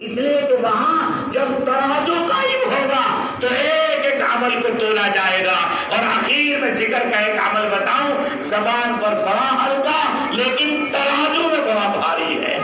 اس لیے کہ وہاں جب ترازو قائم ہوگا تو ایک ایک عمل کو تولا جائے گا. اور آخر میں ذکر کا ایک عمل بتاؤں، زبان پر بڑا ہلکا لیکن ترازو میں بڑا بھاری ہے.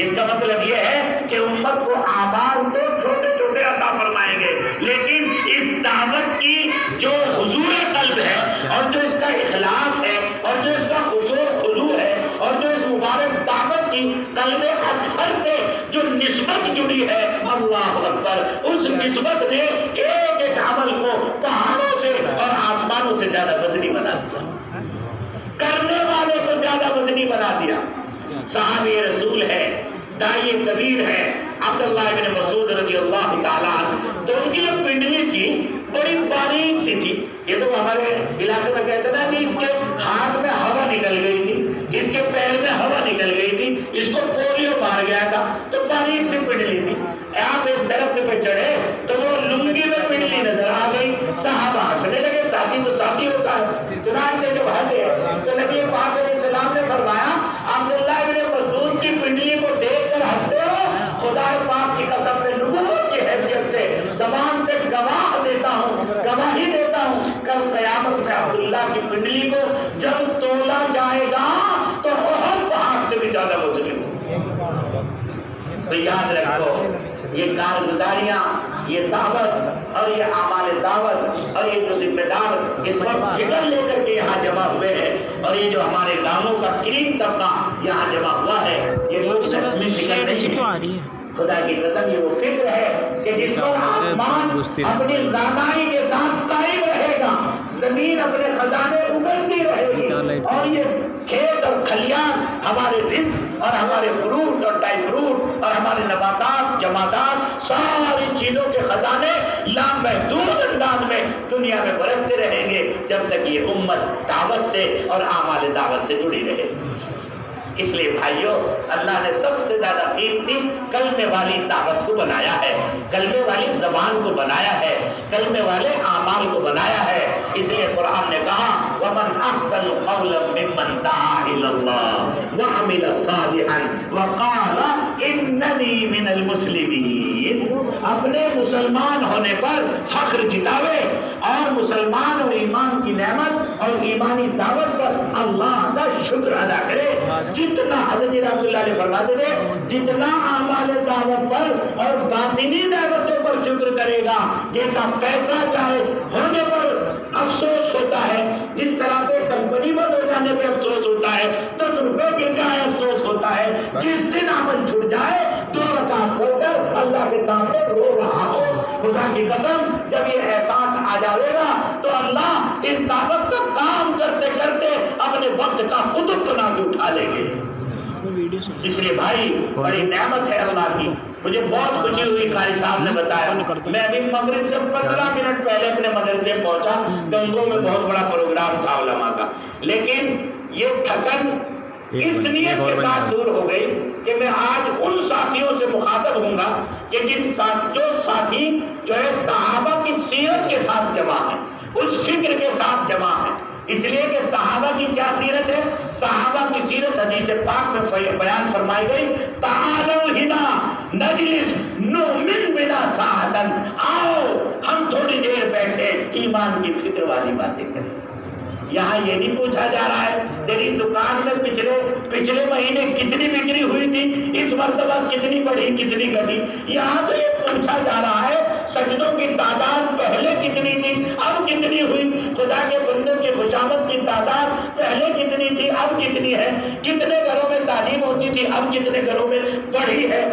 اس کا مطلب یہ ہے کہ امت کو اعمال تو چھوٹے چھوٹے عطا فرمائیں گے، لیکن اس دعوت کی جو حضور قلب ہے اور جو اس کا اخلاص ہے اور جو اس کا خشوع و خضوع ہے اور جو اس مبارک دعوت کی قلب اطہر سے جو نسبت جڑی ہے، اللہ اکبر، اس نسبت نے ایک ایک عمل کو پہاڑوں سے اور آسمانوں سے زیادہ وزنی بنا دیا، کرنے والے کو زیادہ وزنی بنا دیا. صحابی رسول ہے، داعی کبیر ہے عبداللہ بن مسعود رضی اللہ تعالیٰ عنہ. تو ان کی جو پنڈلی تھی بڑی باریک سی تھی. یہ تو ہمارے علاقے میں کہتے ہیں نا جی اس کے ہاتھ میں ہوا نکل گئی تھی، اس کے پیر میں ہوا نکل گئی تھی، اس کو پولیو مار گیا تھا. تو باریک سی پنڈلی تھی. آپ ایک درخت پہ چڑھے تو وہ لنگی میں پنڈلی نظر آ گئی. صحابہ ہنسنے لگے، ساتھی تو ساتھی ہوتا ہے. چنانچہ جب ہنسے تو نبی پاک علیہ السلام نے فرمایا، عبداللہ بن مسعود کی پنڈلی کو دیکھ کر ہنستے ہو؟ خدا پاک کی قسم میں نبوت کی حیثیت سے زبان سے گواہ دیتا ہوں، گواہی دیتا ہوں، کل قیامت میں عبداللہ کی پنڈلی کو جب تولا جائے گا تو احد پہاڑ سے بھی زیادہ وزنی ہوگی. تو یاد رکھو، یہ کارگزاریاں، یہ دعوت اور یہ اعمال دعوت اور یہ جو ذمہ دار اس وقت فکر لے کر کے یہاں جمع ہوئے ہیں اور یہ جو ہمارے گاؤں کا قریب طبقہ یہاں جمع ہوا ہے، یہ لوگ خدا کی قسم یہ وہ فکر ہے کہ جس پر آسمان اپنی رانائی کے ساتھ قائم رہے گا، زمین اپنے خزانے اگلتی رہے گی، اور یہ کھیت اور کھلیان ہمارے رزق اور ہمارے فروٹ اور ڈرائی فروٹ اور ہمارے نباتات، جمادات، ساری چیزوں کے خزانے لامحدود انداز میں دنیا میں برستے رہیں گے جب تک یہ امت دعوت سے اور اعمال دعوت سے جڑی رہے. اس لیے بھائیوں، اللہ نے سب سے زیادہ قیمتی کلمے والی دعوت کو بنایا ہے، کلمے والی زبان کو بنایا ہے، کلمے والے اعمال کو بنایا ہے. اس لیے قرآن نے کہا وَمَنْ أَحْسَنُ قَوْلًا مِّمَّنْ دَعَا إِلَى اللَّهِ وَعَمِلَ صَالِحًا وَقَالَ إِنَّنِي مِنَ الْمُسْلِمِينَ. اپنے مسلمان ہونے پر فخر جتاوے اور مسلمان اور ایمان کی نعمت اور ایمانی دعوت پر اللہ کا شکر ادا کرے. جتنا حضرت عبداللہ نے فرماتے تھے، جتنا اعمال دعوت پر اور باطنی دعوتوں پر شکر کرے گا، جیسا پیسہ چاہے ہونے پر افسوس ہوتا ہے، جس طرح سے کمپنی بند ہو جانے پہ افسوس ہوتا ہے، 10 روپے کے چاہے افسوس ہوتا ہے، جس دن عمل چھوٹ جائے 2 رکعت پڑھ کر اللہ کے سامنے رو رہا ہو. خدا کی قسم جب یہ احساس آ جائے گا تو اللہ اس دعوت کا کام کرتے کرتے اپنے وقت کا قطب بنا کے اٹھا لیں گے. اس لیے بھائی بڑی نعمت ہے اللہ کی. مجھے بہت خوشی ہوئی، قاری صاحب نے بتایا، میں ابھی مغرب سے 15 منٹ پہلے اپنے مدرسے پہنچا. گنگو میں بہت بڑا پروگرام تھا علماء کا، لیکن یہ تھکن اس نیت کے ساتھ دور ہو گئی کہ میں آج ان ساتھیوں سے مخاطب ہوں گا کہ جو ساتھی جو ہے صحابہ کی سیرت کے ساتھ جمع ہیں، اس فکر کے ساتھ جمع ہیں. اس لیے کہ صحابہ کی کیا سیرت ہے؟ صحابہ کی سیرت حدیث پاک میں بیان فرمائی گئی، تعالوا ہنا نجلس نؤمن بنا ساعتن، آؤ ہم تھوڑی دیر بیٹھے ایمان کی فکر والی باتیں کریں. یہاں یہ نہیں پوچھا جا رہا ہے تیری دکان میں پچھلے مہینے کتنی بکری ہوئی تھی، اس مرتبہ کتنی بڑھی کتنی گھٹی. یہاں تو یہ پوچھا جا رہا ہے سجدوں کی تعداد پہلے کتنی تھی اب کتنی ہوئی، خدا کے بندوں کی خوشامد کی تعداد پہلے کتنی تھی اب کتنی ہے، کتنے گھروں میں تعلیم ہوتی تھی اب کتنے گھروں میں بڑھی ہے.